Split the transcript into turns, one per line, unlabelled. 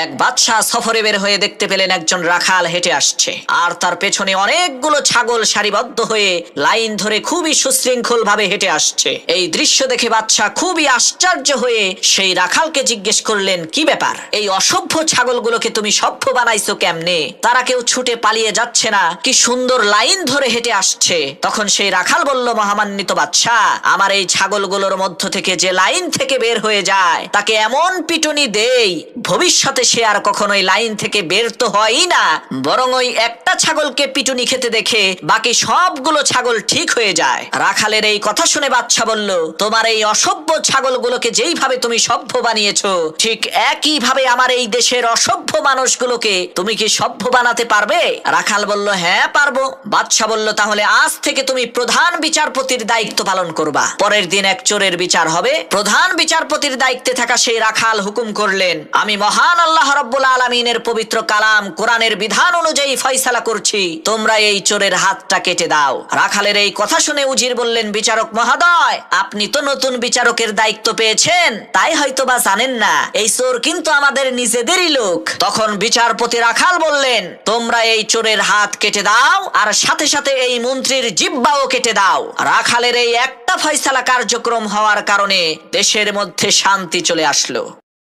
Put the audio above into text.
এক বাদশাহ সফরে বের হয়ে দেখতে পেলেন একজন রাখাল হেঁটে আসছে, আর তার পেছনে অনেকগুলো ছাগল সারিবদ্ধ হয়ে লাইন ধরে খুবই সুশৃঙ্খল ভাবে হেঁটে আসছে। এই দৃশ্য দেখে বাদশাহ খুবই আশ্চর্য হয়ে সেই রাখালকে জিজ্ঞেস করলেন, কি ব্যাপার, এই অসভ্য ছাগলগুলোকে তুমি সভ্য বানাইছো কেমনে? তারা কেউ ছুটে পালিয়ে যাচ্ছে না, কি সুন্দর লাইন ধরে হেঁটে আসছে। তখন সেই রাখাল বলল, মহামান্বিত বাদশাহ, আমার এই ছাগলগুলোর মধ্য থেকে যে লাইন থেকে বের হয়ে যায় তাকে এমন পিটুনি দেই ভবিষ্যতে সে আর কখনোই লাইন থেকে বের তো হয়ই না, বরং ওই একটা ছাগলকে পিটুনি খেতে দেখে বাকি সবগুলো ছাগল ঠিক হয়ে যায়। রাখালের এই কথা শুনে বাদশা বলল, তোমার এই অসভ্য ছাগলগুলোকে যেইভাবে তুমি সভ্য বানিয়েছো, ঠিক একই ভাবে আমার এই দেশের অসভ্য মানুষগুলোকে তুমি কি সভ্য বানাতে পারবে? রাখাল বলল, হ্যাঁ পারবো। বাদশা বলল, তাহলে আজ থেকে তুমি প্রধান বিচারপতির দায়িত্ব পালন করবা। পরের দিন এক চোরের বিচার হবে। প্রধান বিচারপতির দায়িত্বে থাকা সেই রাখাল হুকুম করলেন, আমি মহান আল্লাহ রাব্বুল আলামিনের পবিত্র কালাম কোরআনের বিধান অনুযায়ী ফয়সালা করছি, তোমরা এই চোরের হাতটা কেটে দাও। রাখালের এই কথা শুনে উজির বললেন, বিচারক মহোদয়, আপনি তো নতুন বিচারকের দায়িত্ব পেয়েছেন, তাই হয়তো বা জানেন না এই চোর কিন্তু আমাদের নিজেদেরই লোক। তখন বিচারপতি রাখাল বললেন, তোমরা এই চোরের হাত কেটে দাও, আর সাথে সাথে এই মন্ত্রীর জিহ্বাও কেটে দাও। রাখালের এই একটা ফয়সালা কার্যক্রম হওয়ার কারণে দেশের মধ্যে শান্তি চলে আসলো।